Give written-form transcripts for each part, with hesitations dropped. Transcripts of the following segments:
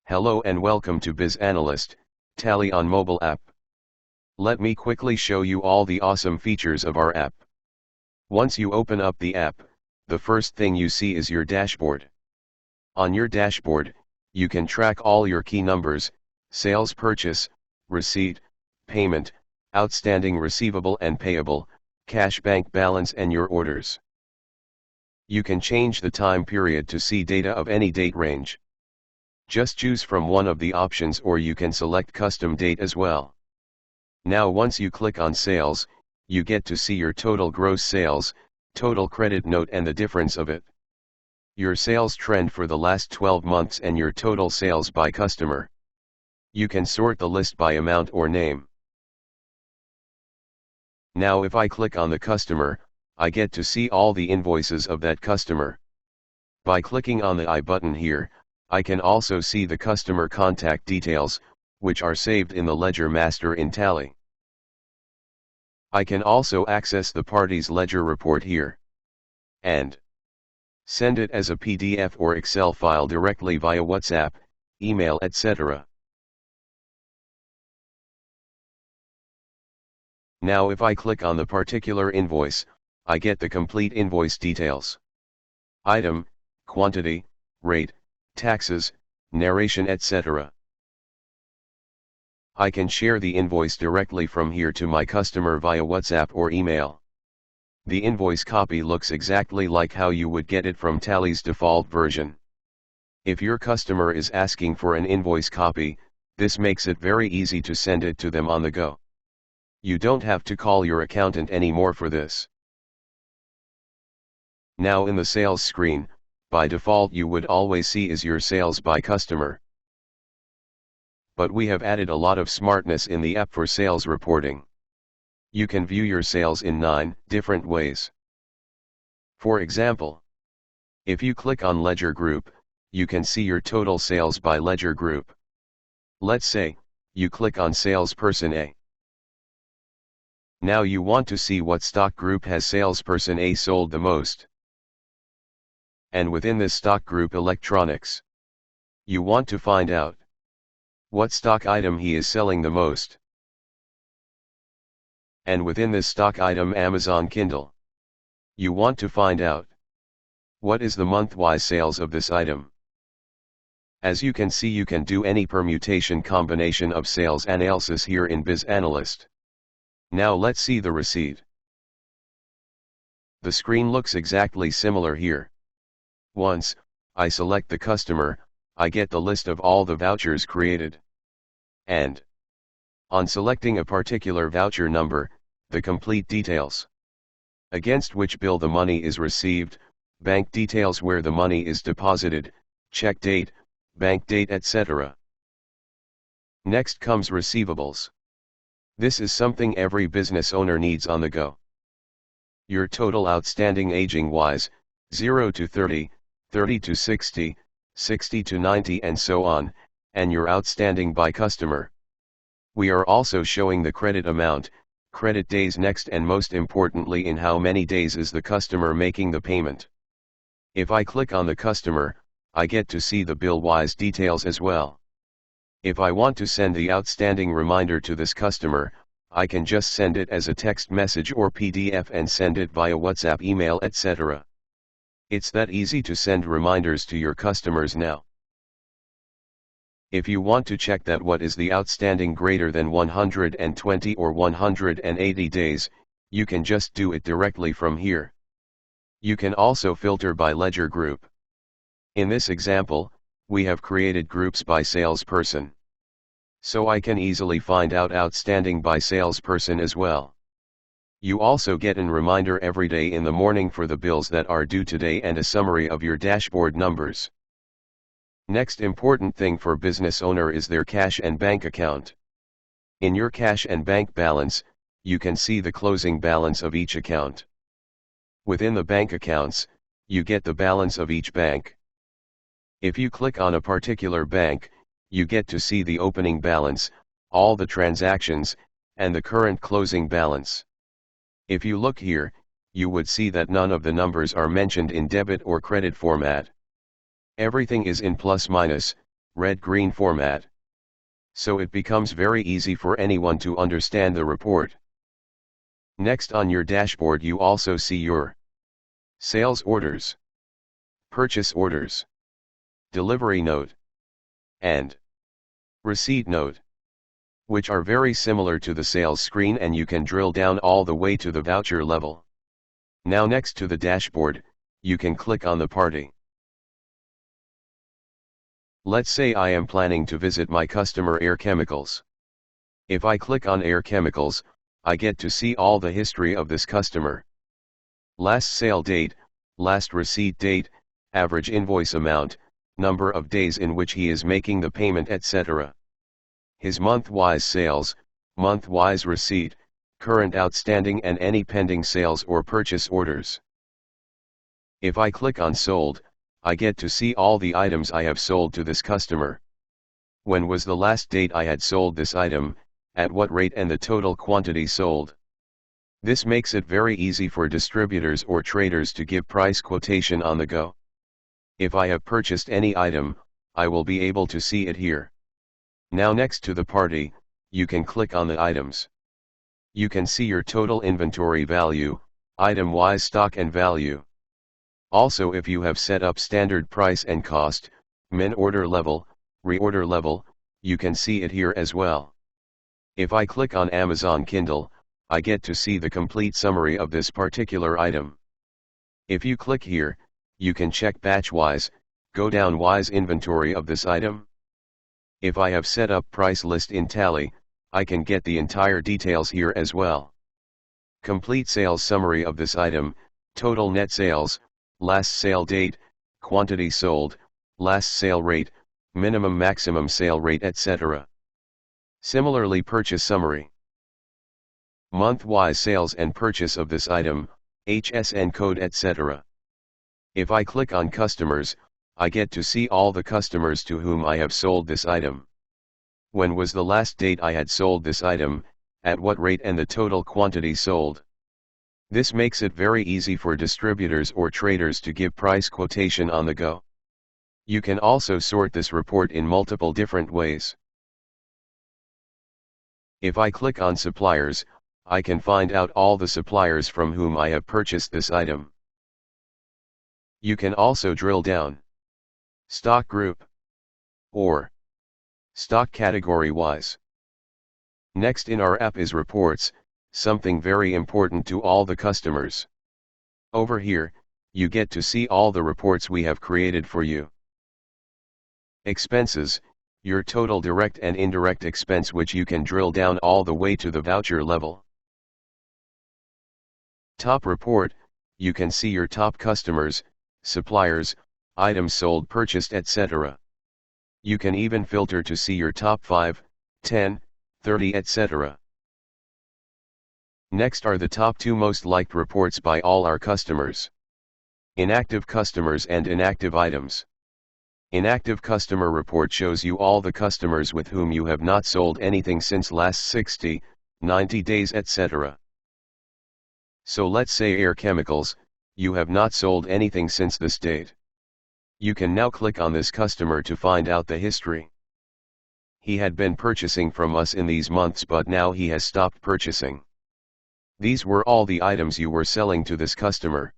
Hello and welcome to Biz Analyst, Tally on mobile app. Let me quickly show you all the awesome features of our app. Once you open up the app, the first thing you see is your dashboard. On your dashboard, you can track all your key numbers, sales purchase, receipt, payment, outstanding receivable and payable, cash bank balance and your orders. You can change the time period to see data of any date range. Just choose from one of the options or you can select custom date as well. Now once you click on sales, you get to see your total gross sales, total credit note and the difference of it. Your sales trend for the last 12 months and your total sales by customer. You can sort the list by amount or name. Now if I click on the customer, I get to see all the invoices of that customer. By clicking on the I button here, I can also see the customer contact details, which are saved in the ledger master in Tally. I can also access the party's ledger report here. And send it as a PDF or Excel file directly via WhatsApp, email, etc. Now if I click on the particular invoice, I get the complete invoice details. Item, quantity, rate, taxes, narration, etc. I can share the invoice directly from here to my customer via WhatsApp or email. The invoice copy looks exactly like how you would get it from Tally's default version. If your customer is asking for an invoice copy, this makes it very easy to send it to them on the go. You don't have to call your accountant anymore for this. Now in the sales screen, by default you would always see is your sales by customer. But we have added a lot of smartness in the app for sales reporting. You can view your sales in 9 different ways. For example, if you click on Ledger Group, you can see your total sales by Ledger Group. Let's say, you click on Salesperson A. Now you want to see what stock group has Salesperson A sold the most. And within this stock group electronics, you want to find out what stock item he is selling the most. And within this stock item Amazon Kindle, you want to find out what is the month-wise sales of this item. As you can see, you can do any permutation combination of sales analysis here in Biz Analyst. Now let's see the receipt. The screen looks exactly similar here. Once I select the customer, I get the list of all the vouchers created. And on selecting a particular voucher number, the complete details. Against which bill the money is received, bank details where the money is deposited, check date, bank date, etc. Next comes receivables. This is something every business owner needs on the go. Your total outstanding aging wise, 0 to 30, 30 to 60, 60 to 90 and so on, and your outstanding by customer. We are also showing the credit amount, credit days next, and most importantly in how many days is the customer making the payment. If I click on the customer, I get to see the bill-wise details as well. If I want to send the outstanding reminder to this customer, I can just send it as a text message or PDF and send it via WhatsApp, email, etc. It's that easy to send reminders to your customers now. If you want to check that what is the outstanding greater than 120 or 180 days, you can just do it directly from here. You can also filter by ledger group. In this example, we have created groups by salesperson. So I can easily find out outstanding by salesperson as well. You also get a reminder every day in the morning for the bills that are due today and a summary of your dashboard numbers. Next important thing for business owner is their cash and bank account. In your cash and bank balance, you can see the closing balance of each account. Within the bank accounts, you get the balance of each bank. If you click on a particular bank, you get to see the opening balance, all the transactions, and the current closing balance. If you look here, you would see that none of the numbers are mentioned in debit or credit format. Everything is in plus minus, red-green format. So it becomes very easy for anyone to understand the report. Next, on your dashboard you also see your sales orders, purchase orders, delivery note, and receipt note, which are very similar to the sales screen, and you can drill down all the way to the voucher level. Now next to the dashboard, you can click on the party. Let's say I am planning to visit my customer Air Chemicals. If I click on Air Chemicals, I get to see all the history of this customer. Last sale date, last receipt date, average invoice amount, number of days in which he is making the payment, etc. His month-wise sales, month-wise receipt, current outstanding, and any pending sales or purchase orders. If I click on sold, I get to see all the items I have sold to this customer. When was the last date I had sold this item, at what rate, and the total quantity sold. This makes it very easy for distributors or traders to give price quotation on the go. If I have purchased any item, I will be able to see it here. Now next to the party, you can click on the items. You can see your total inventory value, item-wise stock and value. Also, if you have set up standard price and cost, min order level, reorder level, you can see it here as well. If I click on Amazon Kindle, I get to see the complete summary of this particular item. If you click here, you can check batch-wise, go down-wise inventory of this item. If I have set up price list in Tally, I can get the entire details here as well. Complete sales summary of this item, total net sales, last sale date, quantity sold, last sale rate, minimum maximum sale rate, etc. Similarly, purchase summary. Month-wise sales and purchase of this item, HSN code, etc. If I click on customers, I get to see all the customers to whom I have sold this item. When was the last date I had sold this item, at what rate, and the total quantity sold. This makes it very easy for distributors or traders to give price quotation on the go. You can also sort this report in multiple different ways. If I click on suppliers, I can find out all the suppliers from whom I have purchased this item. You can also drill down stock group or stock category wise. Next in our app is reports, something very important to all the customers. Over here, you get to see all the reports we have created for you. Expenses, your total direct and indirect expense, which you can drill down all the way to the voucher level. Top report, you can see your top customers, suppliers, items sold, purchased, etc. You can even filter to see your top 5, 10, 30, etc. Next are the top 2 most liked reports by all our customers. Inactive customers and inactive items. Inactive customer report shows you all the customers with whom you have not sold anything since last 60, 90 days, etc. So let's say Air Chemicals, you have not sold anything since this date. You can now click on this customer to find out the history. He had been purchasing from us in these months, but now he has stopped purchasing. These were all the items you were selling to this customer.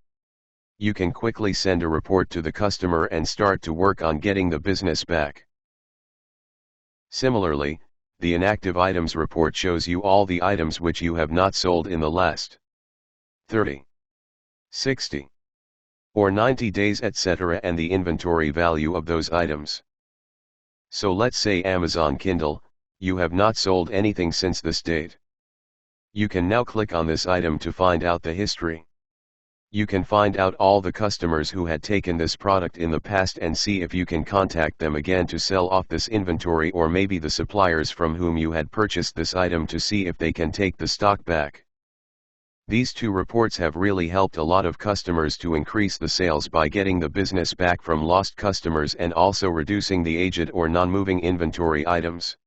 You can quickly send a report to the customer and start to work on getting the business back. Similarly, the inactive items report shows you all the items which you have not sold in the last 30, 60, or 90 days, etc., and the inventory value of those items. So let's say Amazon Kindle, you have not sold anything since this date. You can now click on this item to find out the history. You can find out all the customers who had taken this product in the past and see if you can contact them again to sell off this inventory, or maybe the suppliers from whom you had purchased this item to see if they can take the stock back. These 2 reports have really helped a lot of customers to increase the sales by getting the business back from lost customers and also reducing the aged or non-moving inventory items.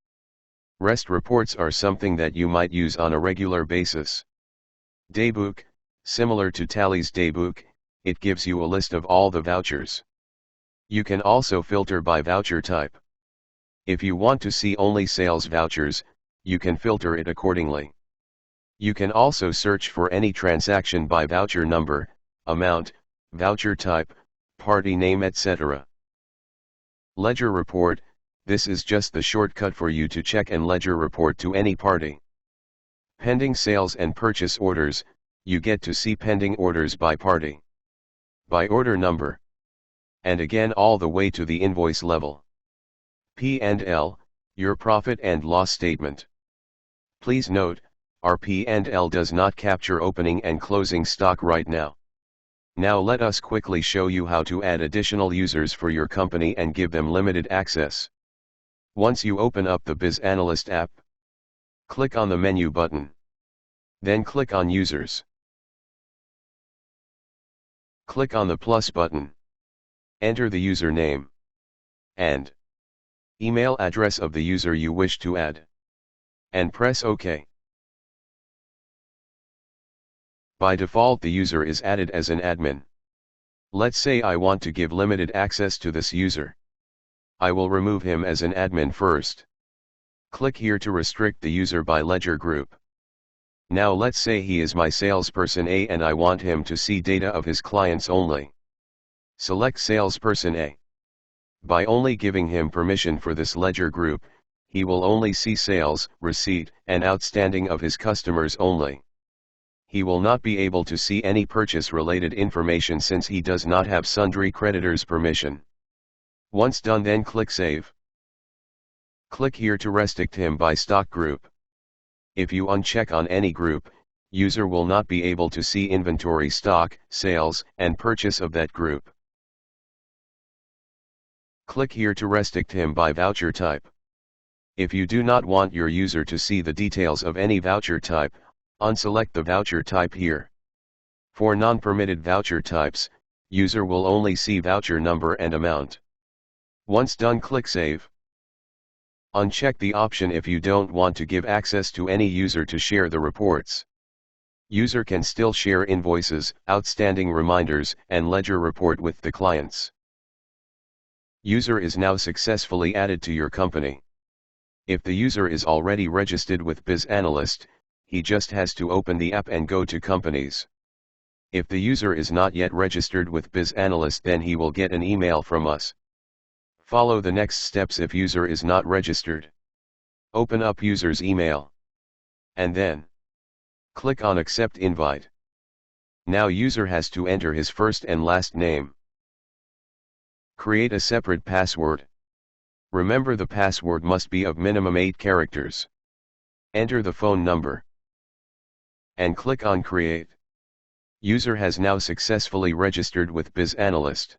REST reports are something that you might use on a regular basis. Daybook, similar to Tally's Daybook, it gives you a list of all the vouchers. You can also filter by voucher type. If you want to see only sales vouchers, you can filter it accordingly. You can also search for any transaction by voucher number, amount, voucher type, party name, etc. Ledger report. This is just the shortcut for you to check and ledger report to any party. Pending sales and purchase orders. You get to see pending orders by party, by order number, and again all the way to the invoice level. P&L, your profit and loss statement. Please note, our P&L does not capture opening and closing stock right now. Now let us quickly show you how to add additional users for your company and give them limited access. Once you open up the Biz Analyst app, click on the menu button. Then click on Users. Click on the plus button. Enter the username and email address of the user you wish to add, and press OK. By default, the user is added as an admin. Let's say I want to give limited access to this user. I will remove him as an admin first. Click here to restrict the user by ledger group. Now let's say he is my salesperson A and I want him to see data of his clients only. Select salesperson A. By only giving him permission for this ledger group, he will only see sales, receipt, and outstanding of his customers only. He will not be able to see any purchase-related information since he does not have sundry creditors' permission. Once done, then click Save. Click here to restrict him by stock group. If you uncheck on any group, user will not be able to see inventory, stock, sales, and purchase of that group. Click here to restrict him by voucher type. If you do not want your user to see the details of any voucher type, unselect the voucher type here. For non-permitted voucher types, user will only see voucher number and amount. Once done, click Save. Uncheck the option if you don't want to give access to any user to share the reports. User can still share invoices, outstanding reminders, and ledger report with the clients. User is now successfully added to your company. If the user is already registered with Biz Analyst, he just has to open the app and go to Companies. If the user is not yet registered with Biz Analyst, then he will get an email from us. Follow the next steps if user is not registered. Open up user's email. And then click on Accept Invite. Now user has to enter his first and last name. Create a separate password. Remember, the password must be of minimum 8 characters. Enter the phone number. And click on Create. User has now successfully registered with Biz Analyst.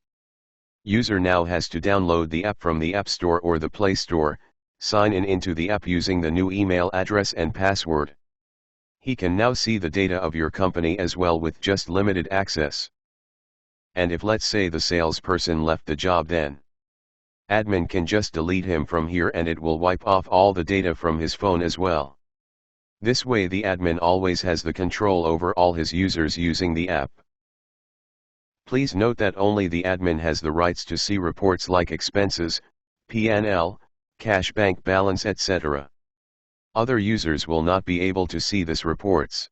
User now has to download the app from the App Store or the Play Store, sign in into the app using the new email address and password. He can now see the data of your company as well with just limited access. And if, let's say, the salesperson left the job, then admin can just delete him from here and it will wipe off all the data from his phone as well. This way the admin always has the control over all his users using the app. Please note that only the admin has the rights to see reports like expenses, P&L, cash, bank balance, etc. Other users will not be able to see these reports.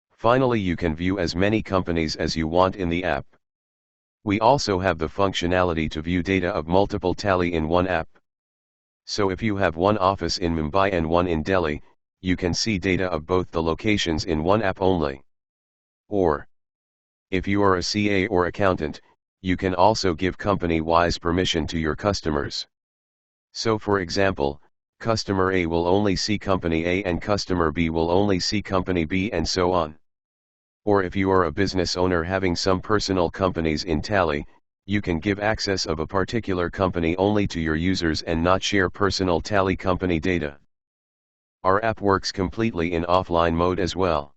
Finally, you can view as many companies as you want in the app. We also have the functionality to view data of multiple tally in one app. So if you have one office in Mumbai and one in Delhi, you can see data of both the locations in one app only. Or, if you are a CA or accountant, you can also give company-wise permission to your customers. So for example, customer A will only see company A and customer B will only see company B, and so on. Or if you are a business owner having some personal companies in Tally, you can give access of a particular company only to your users and not share personal Tally company data. Our app works completely in offline mode as well.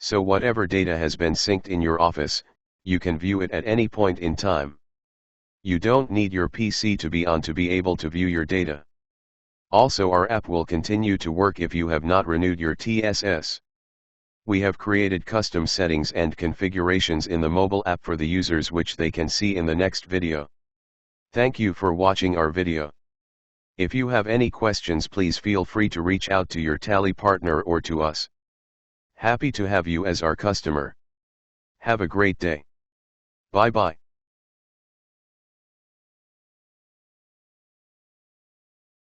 So whatever data has been synced in your office, you can view it at any point in time. You don't need your PC to be on to be able to view your data. Also, our app will continue to work if you have not renewed your TSS. We have created custom settings and configurations in the mobile app for the users, which they can see in the next video. Thank you for watching our video. If you have any questions, please feel free to reach out to your Tally partner or to us. Happy to have you as our customer. Have a great day. Bye bye.